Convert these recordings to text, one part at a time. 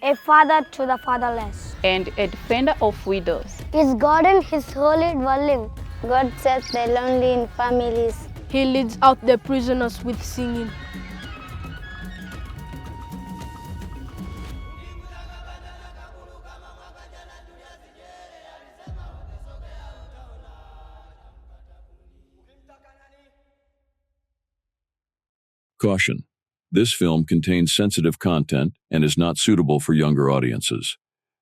a father to the fatherless, and a defender of widows. His garden, his holy dwelling. God sets the lonely in families. He leads out the prisoners with singing. Caution. This film contains sensitive content and is not suitable for younger audiences.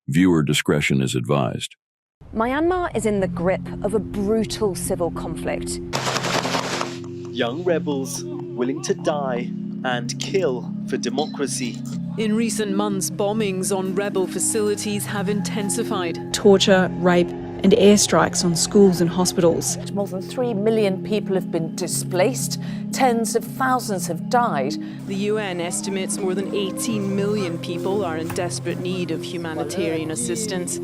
Viewer discretion is advised. Myanmar is in the grip of a brutal civil conflict. Young rebels willing to die and kill for democracy. In recent months, bombings on rebel facilities have intensified. Torture, rape, and airstrikes on schools and hospitals. More than 3 million people have been displaced. Tens of thousands have died. The UN estimates more than 18 million people are in desperate need of humanitarian assistance.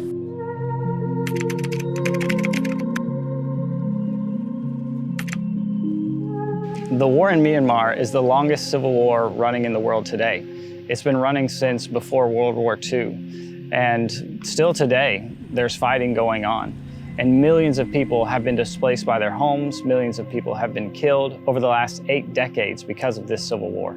The war in Myanmar is the longest civil war running in the world today. It's been running since before World War II. And still today, there's fighting going on. And millions of people have been displaced by their homes. Millions of people have been killed over the last 8 decades because of this civil war.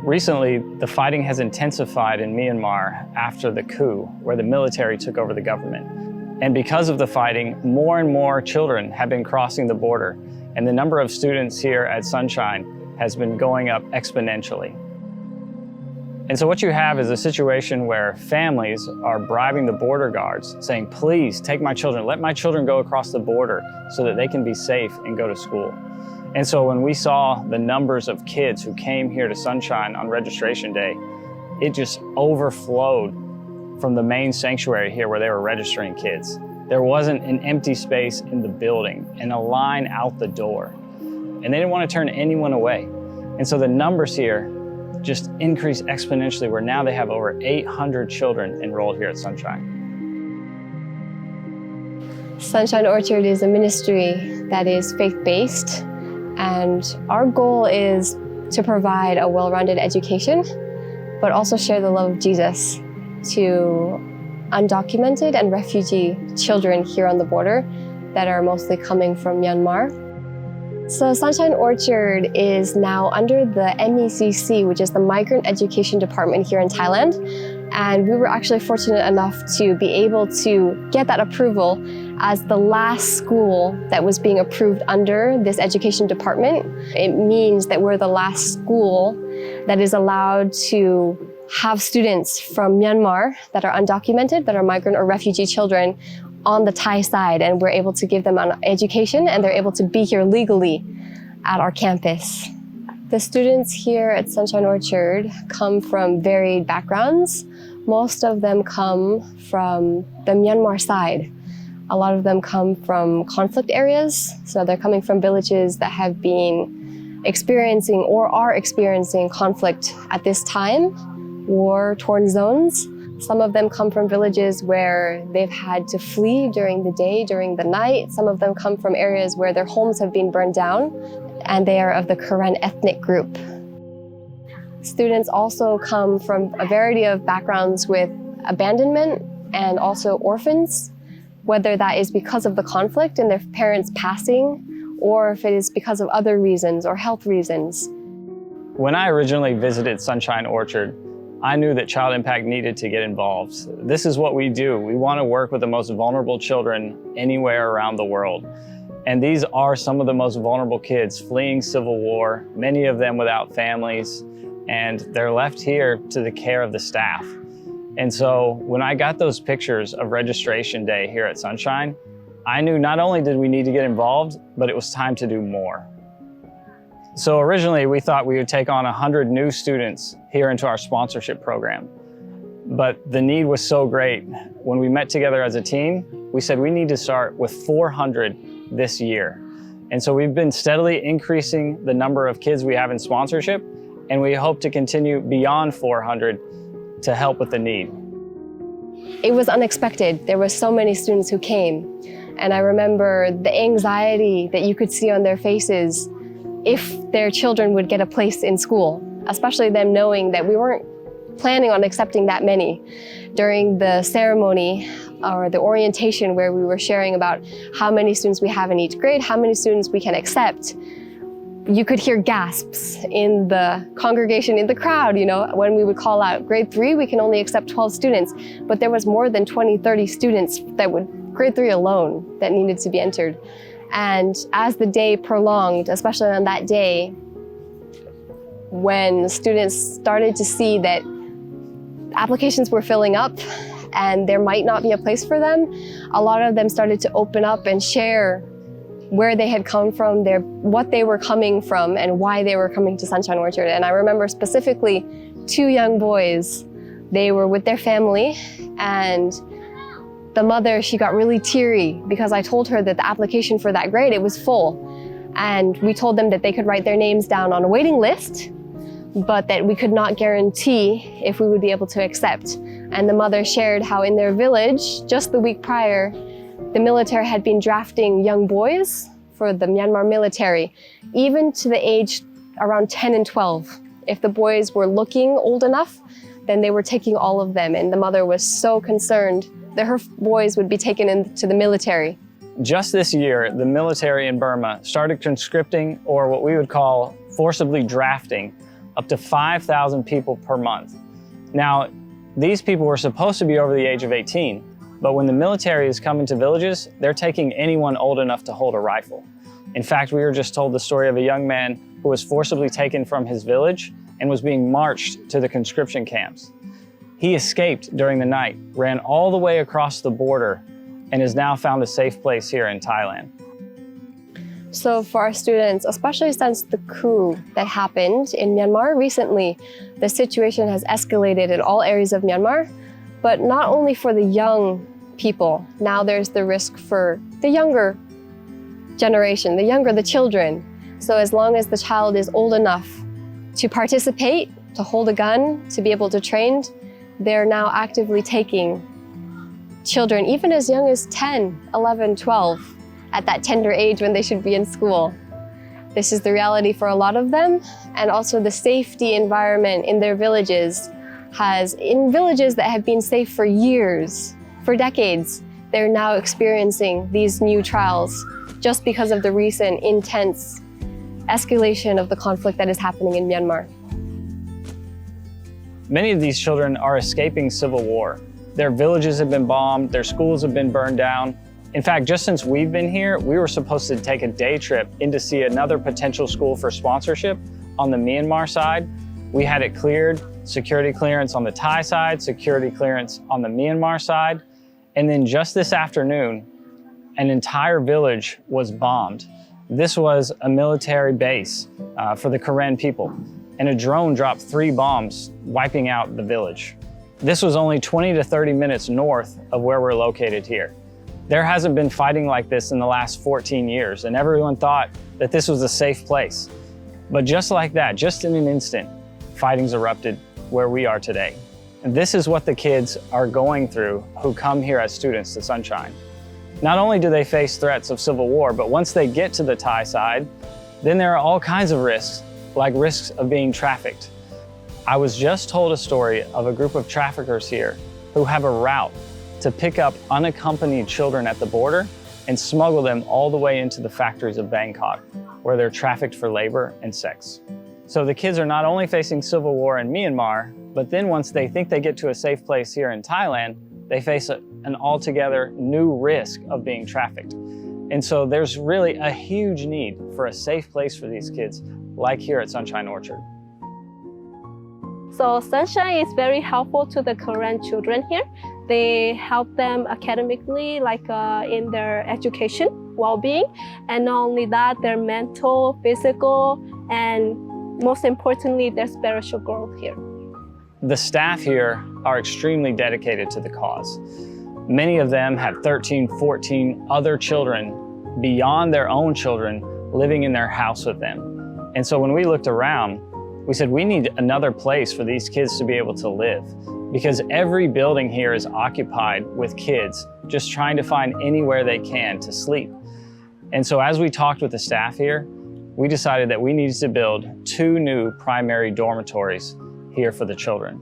Recently, the fighting has intensified in Myanmar after the coup, where the military took over the government. And because of the fighting, more and more children have been crossing the border, and the number of students here at Sunshine has been going up exponentially. And so what you have is a situation where families are bribing the border guards, saying, please take my children, let my children go across the border so that they can be safe and go to school. And so when we saw the numbers of kids who came here to Sunshine on registration day, it just overflowed from the main sanctuary here where they were registering kids. There wasn't an empty space in the building and a line out the door. And they didn't want to turn anyone away. And so the numbers here just increased exponentially, where now they have over 800 children enrolled here at Sunshine. Sunshine Orchard is a ministry that is faith-based, and our goal is to provide a well-rounded education, but also share the love of Jesus to undocumented and refugee children here on the border that are mostly coming from Myanmar. So Sunshine Orchard is now under the MECC, which is the Migrant Education Department here in Thailand. And we were actually fortunate enough to be able to get that approval as the last school that was being approved under this education department. It means that we're the last school that is allowed to have students from Myanmar that are undocumented, that are migrant or refugee children on the Thai side, and we're able to give them an education, and they're able to be here legally at our campus. The students here at Sunshine Orchard come from varied backgrounds. Most of them come from the Myanmar side. A lot of them come from conflict areas, so they're coming from villages that have been experiencing or are experiencing conflict at this time, war-torn zones. Some of them come from villages where they've had to flee during the day, during the night. Some of them come from areas where their homes have been burned down, and they are of the Karen ethnic group. Students also come from a variety of backgrounds with abandonment and also orphans, whether that is because of the conflict and their parents passing, or if it is because of other reasons or health reasons. When I originally visited Sunshine Orchard, I knew that Child Impact needed to get involved. This is what we do. We want to work with the most vulnerable children anywhere around the world. And these are some of the most vulnerable kids fleeing civil war, many of them without families, and they're left here to the care of the staff. And so when I got those pictures of registration day here at Sunshine, I knew not only did we need to get involved, but it was time to do more. So originally we thought we would take on 100 new students here into our sponsorship program. But the need was so great. When we met together as a team, we said we need to start with 400 this year. And so we've been steadily increasing the number of kids we have in sponsorship, and we hope to continue beyond 400 to help with the need. It was unexpected. There were so many students who came. And I remember the anxiety that you could see on their faces if their children would get a place in school, especially them knowing that we weren't planning on accepting that many. During the ceremony or the orientation where we were sharing about how many students we have in each grade, how many students we can accept, you could hear gasps in the congregation, in the crowd, you know, when we would call out grade 3, we can only accept 12 students, but there was more than 20, 30 students that would, grade 3 alone, that needed to be entered. And as the day prolonged, especially on that day, when students started to see that applications were filling up and there might not be a place for them, a lot of them started to open up and share where they had come from, what they were coming from, and why they were coming to Sunshine Orchard. And I remember specifically 2 young boys. They were with their family, and the mother, she got really teary because I told her that the application for that grade, it was full. And we told them that they could write their names down on a waiting list, but that we could not guarantee if we would be able to accept. And the mother shared how in their village, just the week prior, the military had been drafting young boys for the Myanmar military, even to the age around 10 and 12. If the boys were looking old enough, then they were taking all of them. And the mother was so concerned that her boys would be taken into the military. Just this year, the military in Burma started conscripting, or what we would call forcibly drafting, up to 5,000 people per month. Now, these people were supposed to be over the age of 18, but when the military is coming to villages, they're taking anyone old enough to hold a rifle. In fact, we were just told the story of a young man who was forcibly taken from his village and was being marched to the conscription camps. He escaped during the night, ran all the way across the border, and has now found a safe place here in Thailand. So for our students, especially since the coup that happened in Myanmar recently, the situation has escalated in all areas of Myanmar, but not only for the young people. Now there's the risk for the younger generation, the children. So as long as the child is old enough to participate, to hold a gun, to be able to train, they're now actively taking children, even as young as 10, 11, 12, at that tender age when they should be in school. This is the reality for a lot of them, and also the safety environment in their villages in villages that have been safe for years, for decades, they're now experiencing these new trials just because of the recent intense escalation of the conflict that is happening in Myanmar. Many of these children are escaping civil war. Their villages have been bombed, their schools have been burned down. In fact, just since we've been here, we were supposed to take a day trip in to see another potential school for sponsorship on the Myanmar side. We had it cleared, security clearance on the Thai side, security clearance on the Myanmar side. And then just this afternoon, an entire village was bombed. This was a military base for the Karen people, and a drone dropped 3 bombs, wiping out the village. This was only 20 to 30 minutes north of where we're located here. There hasn't been fighting like this in the last 14 years, and everyone thought that this was a safe place. But just like that, just in an instant, fighting's erupted where we are today. And this is what the kids are going through who come here as students to Sunshine. Not only do they face threats of civil war, but once they get to the Thai side, then there are all kinds of risks, like risks of being trafficked. I was just told a story of a group of traffickers here who have a route to pick up unaccompanied children at the border and smuggle them all the way into the factories of Bangkok, where they're trafficked for labor and sex. So the kids are not only facing civil war in Myanmar, but then once they think they get to a safe place here in Thailand, they face an altogether new risk of being trafficked. And so there's really a huge need for a safe place for these kids, like here at Sunshine Orchard. So Sunshine is very helpful to the Karen children here. They help them academically, like in their education, well-being, and not only that, their mental, physical, and most importantly, their spiritual growth here. The staff here are extremely dedicated to the cause. Many of them have 13, 14 other children beyond their own children living in their house with them. And so when we looked around, we said we need another place for these kids to be able to live, because every building here is occupied with kids just trying to find anywhere they can to sleep. And so as we talked with the staff here, we decided that we needed to build 2 new primary dormitories here for the children.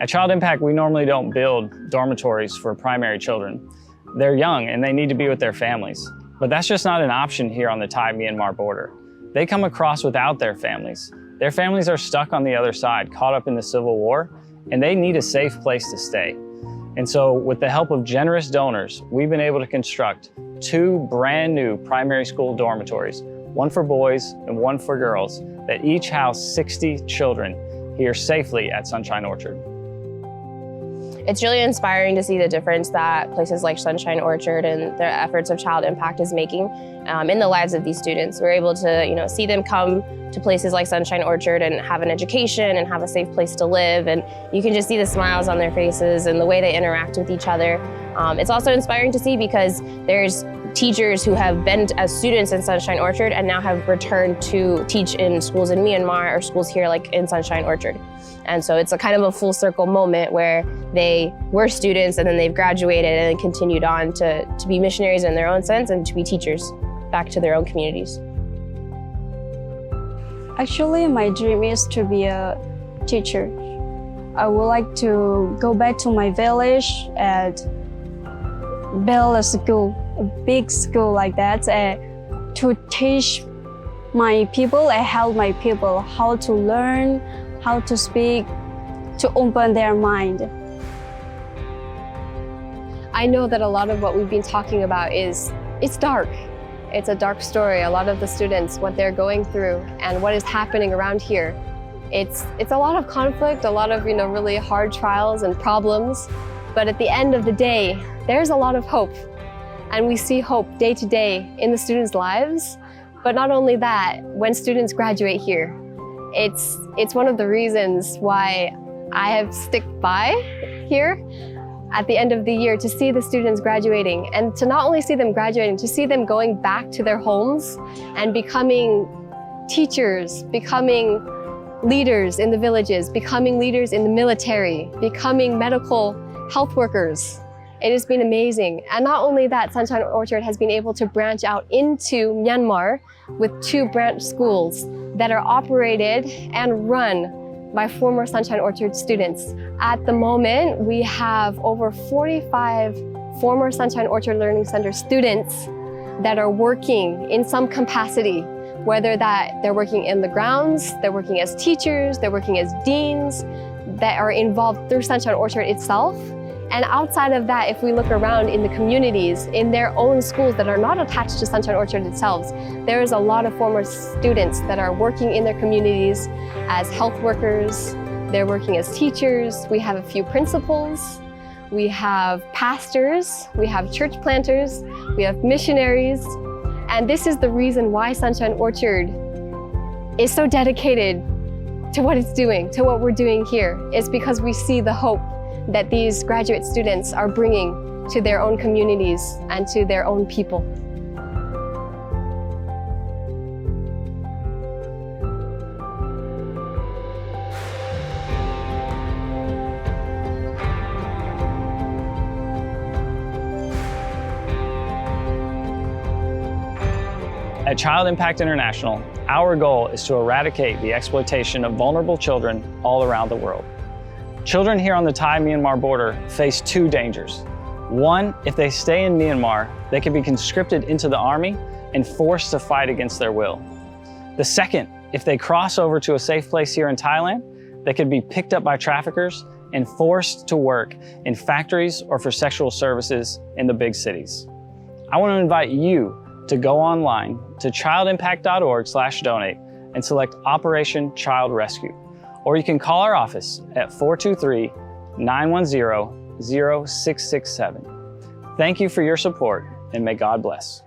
At Child Impact, we normally don't build dormitories for primary children. They're young and they need to be with their families. But that's just not an option here on the Thai-Myanmar border. They come across without their families. Their families are stuck on the other side, caught up in the civil war, and they need a safe place to stay. And so with the help of generous donors, we've been able to construct 2 brand new primary school dormitories, one for boys and one for girls, that each house 60 children here safely at Sunshine Orchard. It's really inspiring to see the difference that places like Sunshine Orchard and their efforts of Child Impact is making in the lives of these students. We're able to, see them come to places like Sunshine Orchard and have an education and have a safe place to live, and you can just see the smiles on their faces and the way they interact with each other. It's also inspiring to see because there's teachers who have been as students in Sunshine Orchard and now have returned to teach in schools in Myanmar or schools here like in Sunshine Orchard. And so it's a kind of a full circle moment where they were students and then they've graduated and continued on to be missionaries in their own sense and to be teachers back to their own communities. Actually, my dream is to be a teacher. I would like to go back to my village and build a school, a big school like that, and to teach my people and help my people how to learn, how to speak, to open their mind. I know that a lot of what we've been talking about it's dark. It's a dark story. A lot of the students, what they're going through and what is happening around here. It's a lot of conflict, a lot of really hard trials and problems. But at the end of the day, there's a lot of hope. And we see hope day to day in the students' lives. But not only that, when students graduate here, it's one of the reasons why I have stuck by here at the end of the year to see the students graduating, and to not only see them graduating, to see them going back to their homes and becoming teachers, becoming leaders in the villages, becoming leaders in the military, becoming medical health workers. It has been amazing. And not only that, Sunshine Orchard has been able to branch out into Myanmar with 2 branch schools that are operated and run by former Sunshine Orchard students. At the moment, we have over 45 former Sunshine Orchard Learning Center students that are working in some capacity, whether that they're working in the grounds, they're working as teachers, they're working as deans, that are involved through Sunshine Orchard itself. And outside of that, if we look around in the communities, in their own schools that are not attached to Sunshine Orchard themselves, there is a lot of former students that are working in their communities as health workers, they're working as teachers, we have a few principals, we have pastors, we have church planters, we have missionaries. And this is the reason why Sunshine Orchard is so dedicated to what it's doing, to what we're doing here. It's because we see the hope that these graduate students are bringing to their own communities and to their own people. At Child Impact International, our goal is to eradicate the exploitation of vulnerable children all around the world. Children here on the Thai-Myanmar border face 2 dangers. One, if they stay in Myanmar, they can be conscripted into the army and forced to fight against their will. The second, if they cross over to a safe place here in Thailand, they could be picked up by traffickers and forced to work in factories or for sexual services in the big cities. I want to invite you to go online to childimpact.org/donate and select Operation Child Rescue. Or you can call our office at 423-910-0667. Thank you for your support, and may God bless.